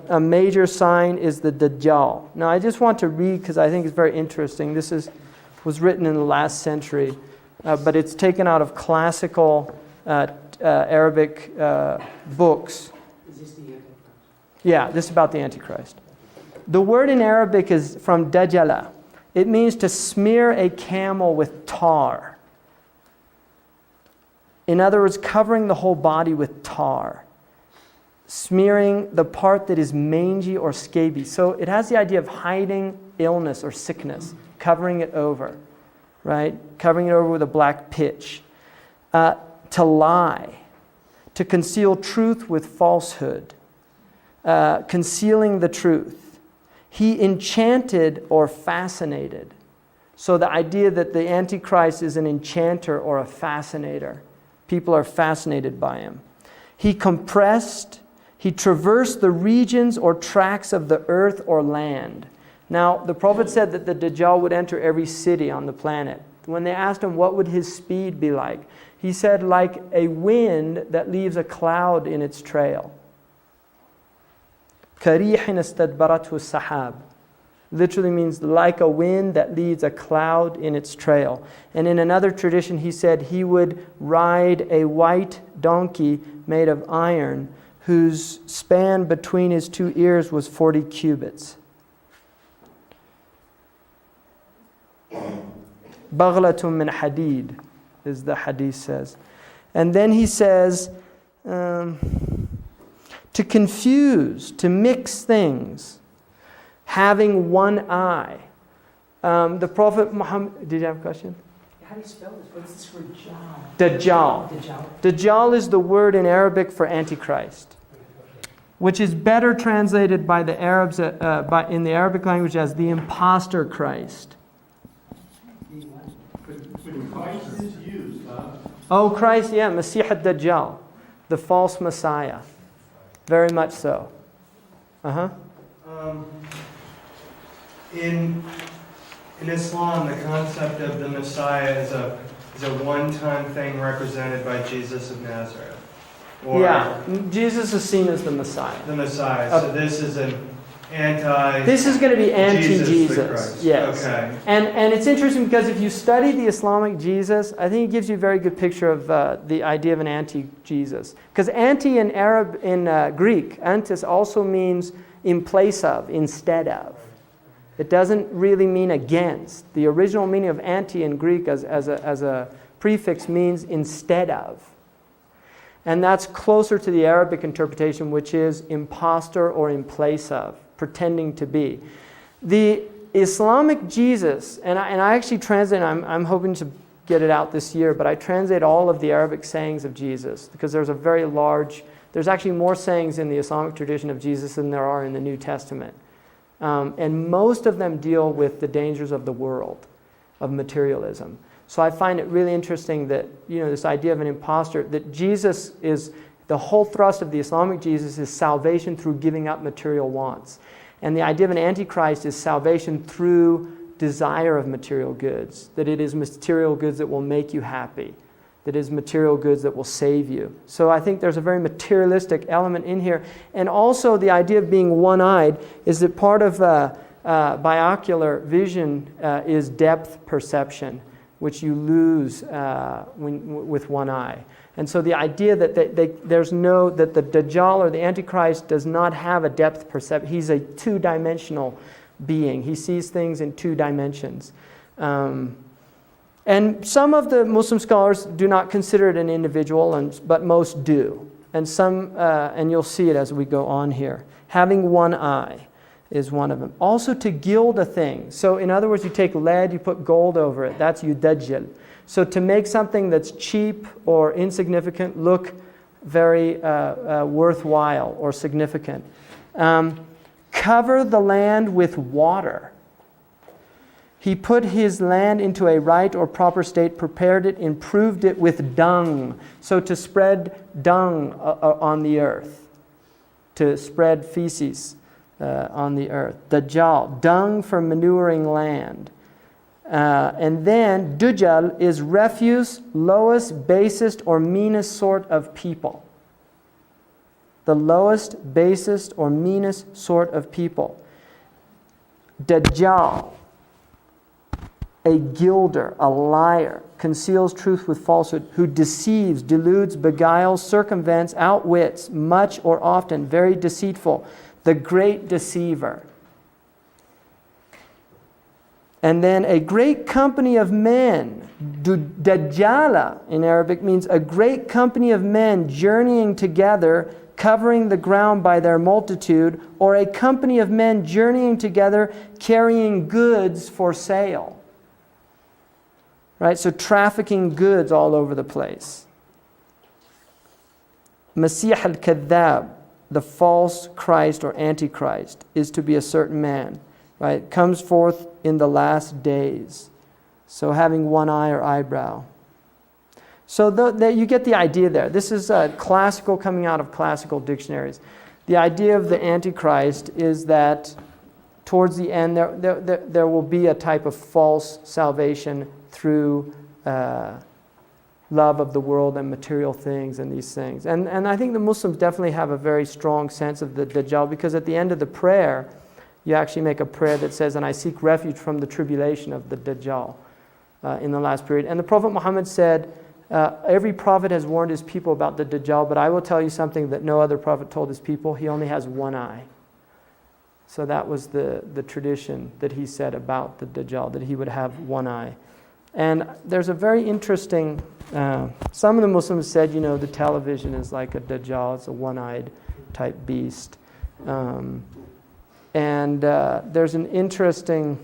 a major sign is the Dajjal. Now I just want to read because I think it's very interesting. This was written in the last century, but it's taken out of classical Arabic books. Is this the Antichrist? Yeah, this is about the Antichrist. The word in Arabic is from Dajjala. It means to smear a camel with tar. In other words, covering the whole body with tar. Smearing the part that is mangy or scabies. So it has the idea of hiding illness or sickness, covering it over, right? Covering it over with a black pitch. To lie, to conceal truth with falsehood, concealing the truth. He enchanted or fascinated. So the idea that the Antichrist is an enchanter or a fascinator. People are fascinated by him. He compressed, he traversed the regions or tracts of the earth or land. Now, the Prophet said that the Dajjal would enter every city on the planet. When they asked him what would his speed be like, he said like a wind that leaves a cloud in its trail. كَرِيحٍ اسْتَدْبَرَتْهُ السَّحَابِ literally means like a wind that leads a cloud in its trail. And in another tradition, he said he would ride a white donkey made of iron whose span between his two ears was 40 cubits. بَغْلَةٌ min hadid, as the hadith says. And then he says, to confuse, to mix things, having one eye. The Prophet Muhammad, did you have a question? How do you spell this? What's this word Dajjal? Dajjal. Dajjal is the word in Arabic for Antichrist, which is better translated by the Arabs in the Arabic language as the imposter Christ. But Christ is used, huh? Oh, Christ, yeah, Masih ad-Dajjal, the false Messiah. Very much so. In Islam, the concept of the Messiah is a one-time thing represented by Jesus of Nazareth. Or yeah, Jesus is seen as the Messiah. The Messiah. So this is an anti. This is going to be anti-Jesus. Yes. Okay. And it's interesting because if you study the Islamic Jesus, I think it gives you a very good picture of the idea of an anti-Jesus. Because anti in Greek, antis also means in place of, instead of. It doesn't really mean against. The original meaning of anti in Greek as a prefix means instead of. And that's closer to the Arabic interpretation, which is imposter or in place of, pretending to be. The Islamic Jesus, and I actually translate, I'm hoping to get it out this year, but I translate all of the Arabic sayings of Jesus because there's actually more sayings in the Islamic tradition of Jesus than there are in the New Testament. And most of them deal with the dangers of the world, of materialism. So I find it really interesting that, this idea of an imposter, that Jesus is, the whole thrust of the Islamic Jesus is salvation through giving up material wants. And the idea of an antichrist is salvation through desire of material goods, that it is material goods that will make you happy, that it is material goods that will save you. So I think there's a very materialistic element in here. And also the idea of being one-eyed is that part of binocular vision is depth perception, which you lose with one eye. And so the idea that that the Dajjal or the Antichrist does not have a depth perception. He's a two-dimensional being. He sees things in two dimensions. And some of the Muslim scholars do not consider it an individual, but most do. And and you'll see it as we go on here. Having one eye is one of them. Also to gild a thing. So in other words, you take lead, you put gold over it. That's yudajjal. So to make something that's cheap or insignificant look very worthwhile or significant. Cover the land with water. He put his land into a right or proper state, prepared it, improved it with dung. So to spread dung on the earth. To spread feces on the earth. Dajjal, dung for manuring land. And then Dujjal is refuse, lowest, basest, or meanest sort of people. the lowest, basest, or meanest sort of people. Dajjal, a gilder, a liar, conceals truth with falsehood, who deceives, deludes, beguiles, circumvents, outwits, much or often, very deceitful, the great deceiver. And then a great company of men, Dajjala in Arabic means a great company of men journeying together, covering the ground by their multitude, or a company of men journeying together, carrying goods for sale. Right? So trafficking goods all over the place. Masih al-Kadhab, the false Christ or Antichrist, is to be a certain man. Right? Comes forth in the last days. So having one eye or eyebrow. So you get the idea there. This is classical, coming out of classical dictionaries. The idea of the Antichrist is that towards the end there will be a type of false salvation through love of the world and material things and these things. And I think the Muslims definitely have a very strong sense of the Dajjal, because at the end of the prayer, you actually make a prayer that says, and I seek refuge from the tribulation of the Dajjal in the last period. And the Prophet Muhammad said, every prophet has warned his people about the Dajjal, but I will tell you something that no other prophet told his people. He only has one eye. So that was the tradition that he said about the Dajjal, that he would have one eye. And there's a very interesting, some of the Muslims said, the television is like a Dajjal, it's a one-eyed type beast. And there's an interesting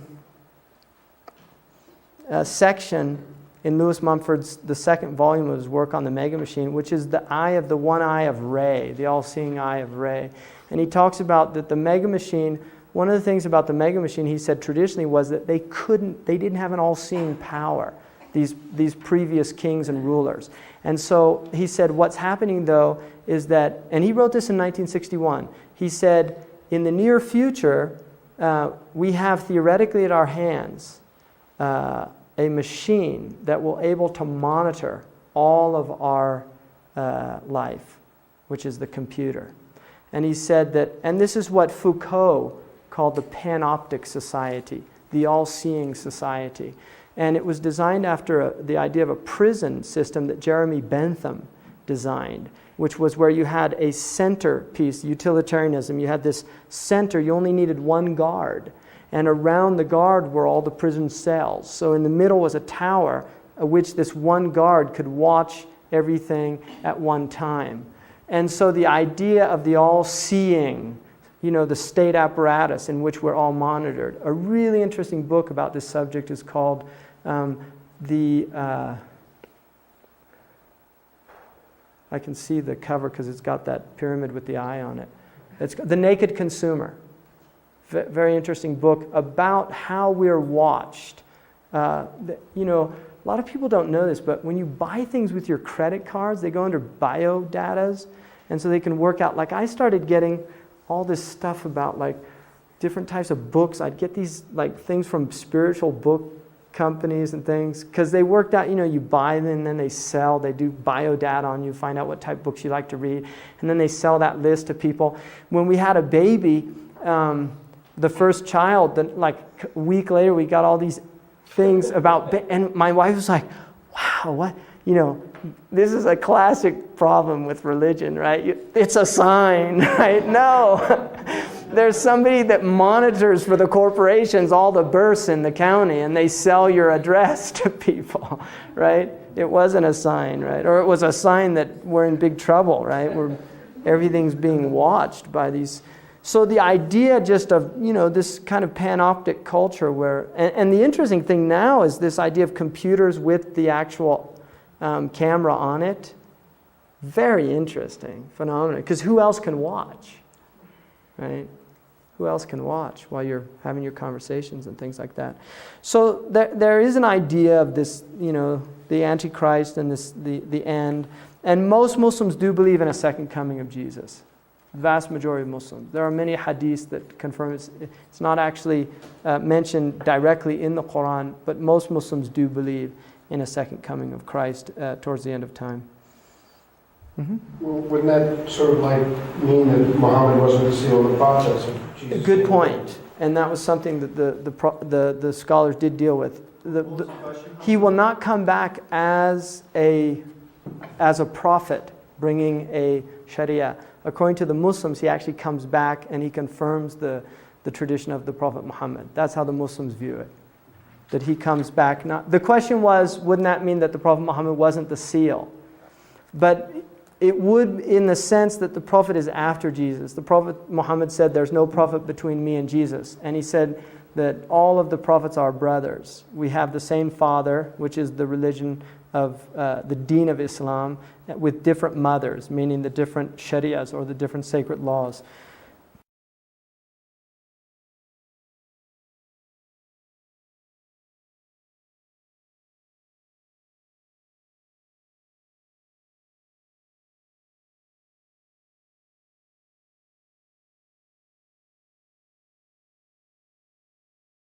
section in Lewis Mumford's, the second volume of his work on the Mega Machine, which is the one eye of Re, the all-seeing eye of Re. And he talks about that the Mega Machine, one of the things about the Mega Machine, he said traditionally, was that they didn't have an all-seeing power, these previous kings and rulers. And so he said what's happening though is that, and he wrote this in 1961, he said, in the near future, we have theoretically at our hands a machine that will able to monitor all of our life, which is the computer. And he said that, and this is what Foucault called the panoptic society, the all-seeing society. And it was designed after the idea of a prison system that Jeremy Bentham designed, which was where you had a centerpiece, utilitarianism. You had this center, you only needed one guard. And around the guard were all the prison cells. So in the middle was a tower at which this one guard could watch everything at one time. And so the idea of the all-seeing, the state apparatus in which we're all monitored. A really interesting book about this subject is called I can see the cover because it's got that pyramid with the eye on it. It's The Naked Consumer. Very interesting book about how we're watched. A lot of people don't know this, but when you buy things with your credit cards, they go under biodatas, and so they can work out. Like I started getting all this stuff about like different types of books. I'd get these like things from spiritual book companies and things, because they worked out, you buy them and then they sell, they do biodata on you, find out what type of books you like to read, and then they sell that list to people. When we had a baby, the first child, then like a week later, we got all these things about, and my wife was like, wow, what, this is a classic problem with religion, right? It's a sign, right? No. There's somebody that monitors for the corporations all the births in the county, and they sell your address to people, right? It wasn't a sign, right? Or it was a sign that we're in big trouble, right? Everything's being watched by these. So the idea just of, this kind of panoptic culture where, and the interesting thing now is this idea of computers with the actual camera on it. Very interesting phenomenon, because who else can watch, right? Who else can watch while you're having your conversations and things like that? So there is an idea of this, the Antichrist and the end. And most Muslims do believe in a second coming of Jesus. The vast majority of Muslims. There are many hadiths that confirm it's not actually mentioned directly in the Quran, but most Muslims do believe in a second coming of Christ towards the end of time. Well, wouldn't that sort of like mean that Muhammad wasn't the seal of the process of Jesus? Good point. And that was something that the scholars did deal with. He will not come back as a prophet bringing a Sharia. According to the Muslims, he actually comes back and he confirms the tradition of the Prophet Muhammad. That's how the Muslims view it. That he comes back. The question was, wouldn't that mean that the Prophet Muhammad wasn't the seal? But it would, in the sense that the Prophet is after Jesus. The Prophet Muhammad said, there's no prophet between me and Jesus. And he said that all of the prophets are brothers. We have the same father, which is the religion of the deen of Islam, with different mothers, meaning the different sharias or the different sacred laws.